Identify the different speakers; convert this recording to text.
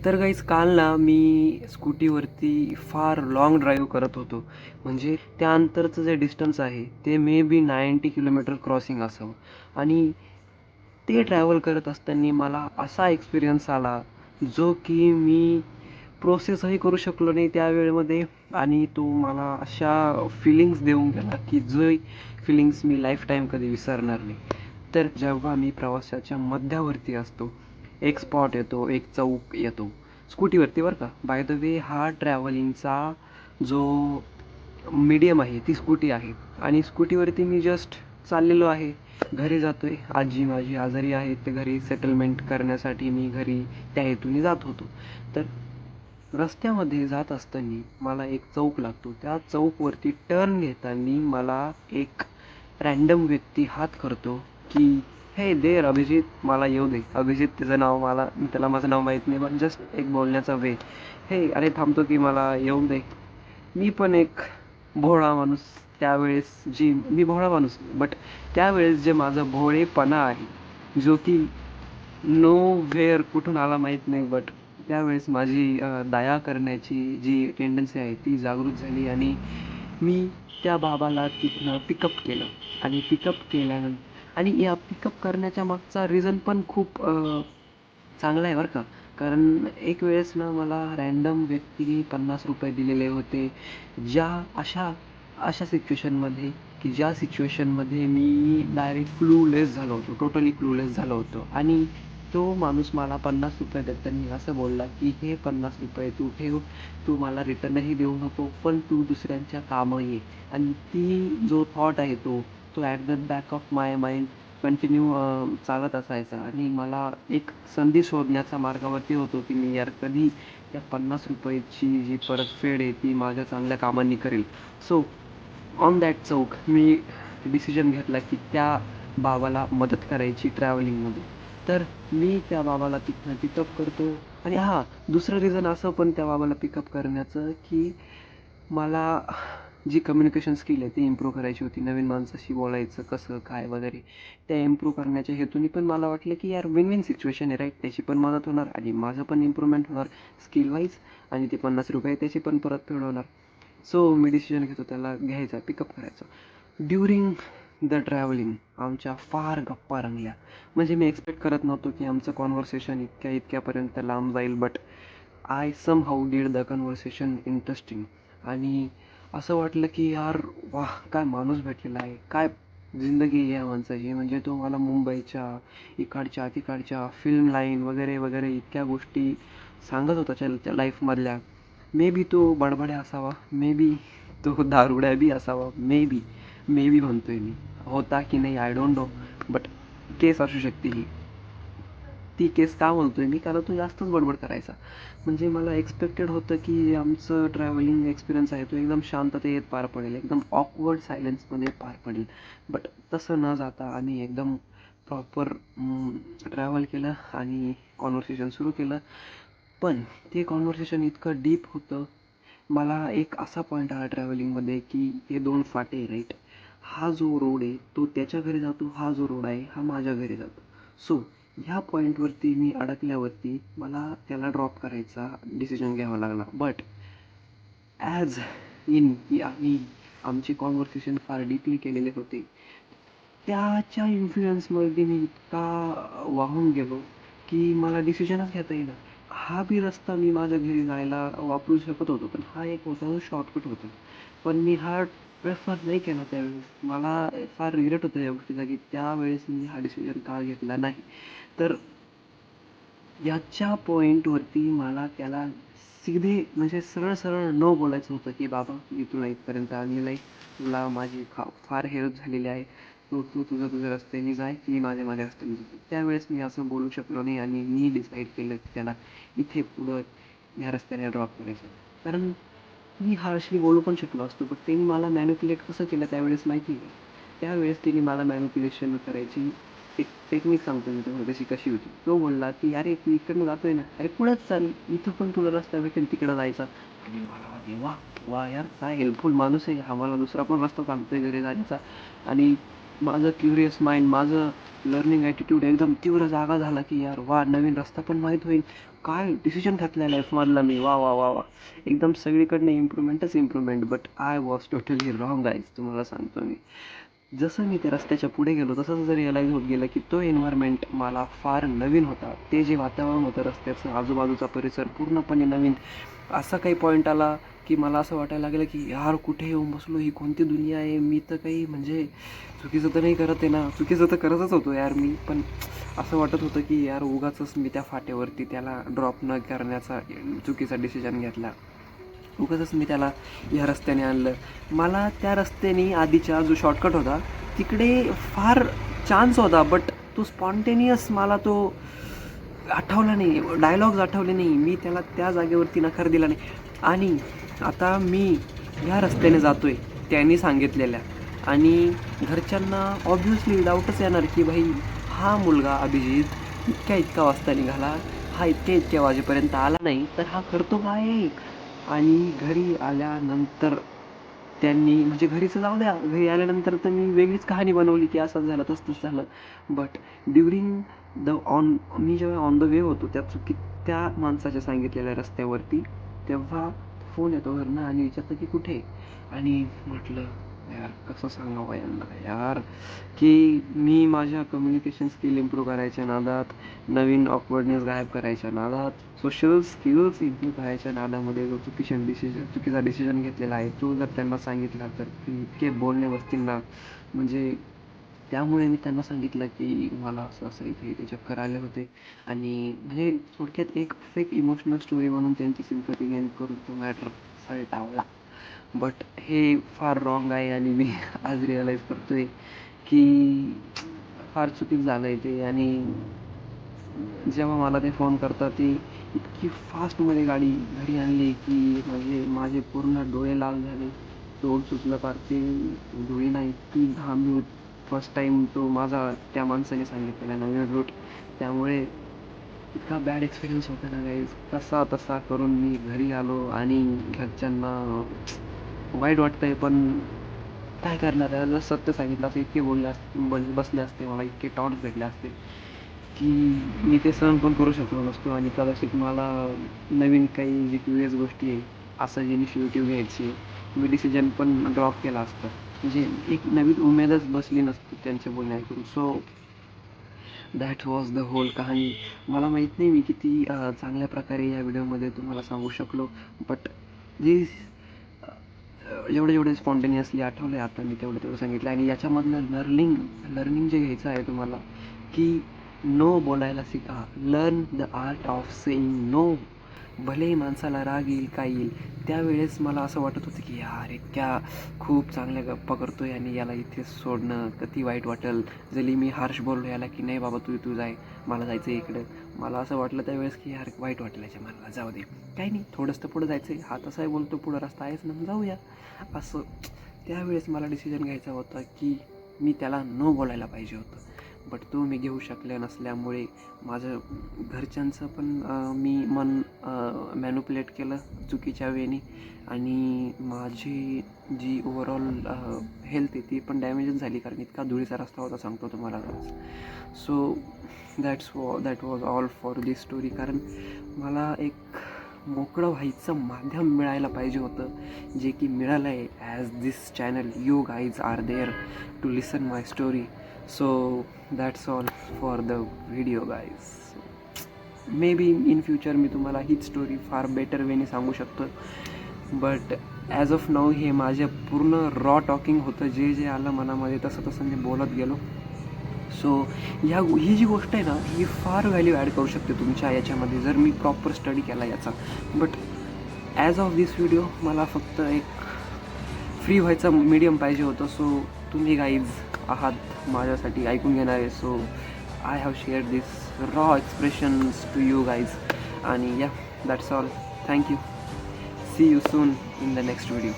Speaker 1: तर गाईज काल ना मी स्कूटीवरती फार लाँग ड्राईव्ह करत होतो. म्हणजे त्या अंतरचं जे डिस्टन्स आहे ते मे बी 90 किलोमीटर क्रॉसिंग असावं. आणि ते ट्रॅव्हल करत असताना मला असा एक्सपिरियन्स आला, जो की मी प्रोसेसही करू शकलो नाही त्या वेळेमध्ये. आणि तो मला अशा फीलिंग्स देऊन गेला, की जो फीलिंग्स मी लाईफटाईम कधी विसरणार नाही. तर जेव्हा मी प्रवासाच्या मध्यावरती असतो, एक स्पॉट येतो, एक चौक येतो, स्कूटीवरती बरं का. बाय द वे हा ट्रॅव्हलिंगचा जो मीडियम आहे ती स्कूटी आहे. आणि स्कूटीवरती मी जस्ट चाललेलो आहे, घरी जातोय. आजी माझी आजारी आहे, ते घरी सेटलमेंट करण्यासाठी मी घरी त्या हेतूने जात होतो. तर रस्त्यामध्ये जात असताना मला एक चौक लागतो. त्या चौकवरती टर्न घेताना मला एक रॅन्डम व्यक्ती हात करतो, की हे देर अभिजित, मला येऊ दे. अभिजित त्याचं नाव, मला त्याला माझं नाव माहीत नाही, पण जस्ट एक बोलण्याचा वे. हे अरे थांबतो की मला येऊ दे. मी पण एक भोळा माणूस त्यावेळेस, जी मी भोळा माणूस, बट त्यावेळेस जे माझं भोळेपणा आहे, जो की नो व्हेअर कुठून आला माहीत नाही, बट त्यावेळेस माझी दया करण्याची जी टेंडन्सी आहे ती जागृत झाली. आणि मी त्या बाबाला तिथनं पिकअप केलं. आणि पिकअप केल्यानंतर, आणि या पिकअप करण्याच्या मागचा रिझन पण खूप चांगला आहे बरं का. कारण एक वेळेस ना मला रॅन्डम व्यक्तीने ₹50 दिलेले होते, ज्या अशा अशा सिच्युएशनमध्ये, की ज्या सिच्युएशनमध्ये मी डायरेक्ट क्लूलेस झालो होतो, टोटली क्लूलेस झालो होतो. आणि तो माणूस मला ₹50 देताना असं बोलला, की हे ₹50 तू ठेव, तू मला रिटर्नही देऊ नको, पण तू दुसऱ्यांच्या कामं ये. आणि ती जो थॉट आहे तो तो at the back of my mind continue चालत असायचा. आणि मला एक संधी शोधण्याच्या मार्गावरती होतो, की मी यार कधी त्या ₹50ची जी परतफेड आहे ती माझ्या चांगल्या कामांनी करेल. So on that Chowk me decision घेतला, की त्या बाबाला मदत करायची ट्रॅव्हलिंगमध्ये. तर मी त्या बाबाला तिथनं पिकअप करतो. आणि हां, दुसरं रिझन असं पण त्या बाबाला पिकअप करण्याचं, की मला जी कम्युनिकेशन स्किल आहे ती इम्प्रूव्ह करायची होती. नवीन माणसाशी बोलायचं कसं काय वगैरे, त्या इम्प्रूव्ह करण्याच्या हेतूने पण मला वाटलं, की यार विन विन सिच्युएशन आहे, राईट. त्याची पण मदत होणार आणि माझं पण इम्प्रूव्हमेंट होणार स्किल वाईज. आणि ते ₹50 त्याची पण परतफेड होणार. सो मी डिसिजन घेतो त्याला घ्यायचा, पिकअप करायचा. ड्युरिंग द ट्रॅव्हलिंग आमच्या फार गप्पा रंगल्या. म्हणजे मी एक्सपेक्ट करत नव्हतो, की आमचं कॉन्व्हर्सेशन इतक्यापर्यंत लांब जाईल, but I some how did the conversation interesting. आणि असं वाटलं, की यार वाह! काय माणूस भेटलेला आहे, काय जिंदगी आहे या माणसाची. म्हणजे तो मला मुंबईच्या इकडच्या तिकडच्या फिल्म लाईन वगैरे वगैरे इतक्या गोष्टी सांगत होता त्याच्या लाईफमधल्या. मे बी तो बडबड्या असावा, मे बी तो दारुड्या बी असावा, मे बी म्हणतोय मी. होता की नाही आय डोंट नो, बट केस असू शकते ही. ती केस का म्हणतोय मी, कारण तो जास्तच बडबड करायचा. म्हणजे मला एक्सपेक्टेड होतं, की आमचं ट्रॅव्हलिंग एक्सपिरियन्स आहे तो एकदम शांततेत पार पडेल, एकदम ऑकवर्ड सायलेन्समध्ये पार पडेल. बट तसं न जाता आम्ही एकदम प्रॉपर ट्रॅव्हल केलं आणि कॉन्व्हर्सेशन सुरू केलं. पण ते कॉन्व्हर्सेशन इतकं डीप होतं. मला एक असा पॉईंट आला ट्रॅव्हलिंगमध्ये, की हे 2 फाटे राईट. हा जो रोड आहे तो त्याच्या घरी जातो, हा जो रोड आहे हा माझ्या घरी जातो. सो ह्या पॉईंटवरती मी अडकल्यावरती मला त्याला ड्रॉप करायचा डिसिजन घ्यावा लागला. बट ॲज इन की आम्ही आमचे कॉन्व्हर्सेशन फार डीपली केलेले होते, त्याच्या इन्फ्लुएन्समध्ये मी इतका वाहून गेलो, की मला डिसिजनच घेता येईना. हा बी रस्ता मी माझ्या घरी जायला वापरू शकत होतो, पण हा एक होता जो शॉर्टकट होता. पण मी हा प्रेफर नाही केला त्यावेळेस. मला फार रिग्रेट होतं या गोष्टीचा, की त्यावेळेस मी हा डिसिजन का घेतला नाही. तर याच्या पॉईंटवरती मला त्याला सीधे म्हणजे सरळ सरळ न बोलायचं होतं, की बाबा मी तुला इथपर्यंत आणलेलं आहे, तुला माझी फार हेल्प झालेली आहे, तू तू तुझं तुझ्या रस्त्याने जाय, मी माझ्या माझ्या रस्त्याने जातो. त्यावेळेस मी असं बोलू शकलो नाही आणि मी डिसाईड केलं, की त्याला इथे पुढं ह्या रस्त्याने ड्रॉप करायचं. कारण मी हार्शली बोलू पण शकलो असतो, पण त्यांनी मला मॅनिप्युलेट कसं केलं त्यावेळेस माहिती आहे. त्यावेळेस त्यांनी मला मॅनिप्युलेशन करायची एक टेक्निक सांगतो मी तुम्हाला तशी कशी होती. तो बोलला, की "अरे तू इकडनं जातोय ना, अरे पुढंच चाल, इथं पण तुला रस्ता भेटेल तिकडं जायचा." आणि मला वाटले वाह! वाह यार काय हेल्पफुल माणूस आहे, आम्हाला दुसरा पण रस्ता सांगतोय घरी जाण्याचा. आणि माझं क्युरियस माइंड, माझं लर्निंग ॲटिट्यूड एकदम तीव्र जागा झाला, की यार वाह! नवीन रस्ता पण माहीत होईल, काय डिसिजन घेतला लाईफमधला मी, वा वा वा वा, एकदम सगळीकडनं improvement. But I was totally wrong guys, तुम्हाला सांगतो मी. जसं मी त्या रस्त्याच्या पुढे गेलो तसं जर रिअलाईज होत गेलं की तो एन्व्हायरमेंट मला फार नवीन होता. ते जे वातावरण होतं रस्त्याचं, आजूबाजूचा परिसर पूर्णपणे नवीन. असा काही पॉईंट आला की मला असं वाटायला लागलं की यार कुठे येऊन बसलो, ही कोणती दुनिया आहे, मी तर काही म्हणजे चुकीचं तर नाही करत आहे ना. चुकीचं तर करतच होतो यार मी, पण असं वाटत होतं की यार उगाचच मी त्या फाट्यावरती त्याला ड्रॉप न करण्याचा चुकीचा डिसिजन घेतला. उगाचच मी त्याला ह्या रस्त्याने आणलं. मला त्या रस्त्याने आधीचा जो शॉर्टकट होता तिकडे फार चान्स होता, बट तो स्पॉन्टेनियस मला तो आठवला नाही, डायलॉग्स आठवले नाही. मी त्याला त्या जागेवरती नकार दिला नाही. आणि आता मी ह्या रस्त्याने जातो आहे त्यांनी सांगितलेल्या, आणि घरच्यांना ऑब्व्हियसली डाऊटच येणार की भाई हा मुलगा अभिजित इतक्या वाजता निघाला, हा इतक्या वाजेपर्यंत आला नाही, तर हा करतो काय आहे. आणि घरी आल्यानंतर त्यांनी म्हणजे घरीचं जाऊ द्या, घरी आल्यानंतर तर मी वेगळीच कहाणी बनवली की असंच झालं तसंच झालं. बट ड्युरिंग मी जेव्हा ऑन द वे होतो त्या माणसाच्या सांगितलेल्या रस्त्यावरती, तेव्हा फोन येतो घरनं आणि विचारतं की कुठे. आणि म्हटलं यार कसं सांगावं यांना यार, की मी माझ्या कम्युनिकेशन स्किल इम्प्रूव्ह करायच्या नादात, नवीन ऑकवर्डनेस गायब करायच्या नादात, सोशल स्किल्स इम्प्रूव्ह करायच्या नादामध्ये जो चुकीचा डिसिजन घेतलेला आहे तो जर त्यांना सांगितला तर इतके बोलणे बसतील ना. म्हणजे त्यामुळे मी त्यांना सांगितलं की मला असं असं इथे इथे चक्कर आले होते. आणि म्हणजे थोडक्यात एक फेक इमोशनल स्टोरी म्हणून त्यांची सिम्पथी गेन करून तो मॅटर सळटावला. बट हे फार रॉंग आहे आणि मी आज रिअलाईज करतोय की फार चुकीचं झालं आहे ते. आणि जेव्हा मला ते फोन करतात ती इतकी फास्टमध्ये गाडी घरी आणली की म्हणजे माझे पूर्ण डोळे लाल झाले, तोंड सुटलं फार. ते धुळीना इतकी घाम, फर्स्ट टाईम तो माझा त्या माणसाने सांगितलेला नवीन रूट, त्यामुळे इतका बॅड एक्सपिरियन्स होता ना गाईज. कसा तसा करून मी घरी आलो आणि घरच्यांना वाईट वाटतंय, पण काय करणार आहे. जर सत्य सांगितलं असं इतके बसले असते, मला इतके टॉन्ट भेटले असते की मी ते सहन पण करू शकलो नसतो. आणि कदाचित मला नवीन काही जी क्युरियस गोष्टी आहे असं इनिशिएटिव्ह घ्यायची, मी डिसिजन पण ड्रॉप केला असतं. म्हणजे एक नवीन उमेदच बसली नसती त्यांचे बोलणे ऐकून. So that was the whole कहाणी. मला माहीत नाही मी किती चांगल्या प्रकारे या व्हिडिओमध्ये तुम्हाला सांगू शकलो, बट जी जेवढे स्पॉन्टेनियसली आठवलं आहे आता मी तेवढं सांगितलं. आणि याच्यामधलं लर्निंग जे घ्यायचं आहे तुम्हाला, की नो बोलायला शिका. Learn the art of saying no. भलेही माणसाला राग येईल, काय येईल, त्यावेळेस मला असं वाटत होतं की यार इतक्या खूप चांगल्या गप्पा करतोय आणि याला इथेच सोडणं किती वाईट वाटेल. जरी मी हार्श बोललो याला की नाही बाबा तू जाय, मला जायचं आहे इकडं, मला असं वाटलं त्यावेळेस की यार वाईट वाटेल याच्या मनाला, जाऊ दे काही नाही, थोडंसं तर पुढं जायचं आहे, हा तसाही बोलतो, पुढं रस्ता आहेच ना, जाऊया असं. त्यावेळेस मला डिसिजन घ्यायचा होता की मी त्याला न बोलायला पाहिजे होतं, बट तो मी घेऊ शकले नसल्यामुळे माझं घरच्यांचं पण मी मन मॅन्युप्युलेट केलं चुकीच्या वेनी. आणि माझी जी ओव्हरऑल हेल्थ आहे ती पण डॅमेजच झाली, कारण इतका धुळीचा रस्ता होता सांगतो तुम्हाला. So that was all for this story. कारण मला एक मोकळं व्हायचं माध्यम मिळायला पाहिजे होतं, जे की मिळालं आहे as this channel. You guys are there to listen my story. So that's all for the video guys. Maybe in future मी तुम्हाला हीच स्टोरी फार बेटर वेने सांगू शकतो, बट ॲज ऑफ नाऊ हे माझं पूर्ण रॉ टॉकिंग होतं. जे आलं मनामध्ये तसं मी बोलत गेलो. सो ही जी गोष्ट आहे ना, ही फार व्हॅल्यू ॲड करू शकते तुमच्या याच्यामध्ये जर मी प्रॉपर स्टडी केला याचा. But as of this video मला फक्त एक फ्री व्हायचा मीडियम पाहिजे होतं. सो तुम्ही गाईज आहात माझ्यासाठी ऐकून घेणारे. So I have shared this raw expressions to you guys. आणि या that's all. Thank you. See you soon in the next video.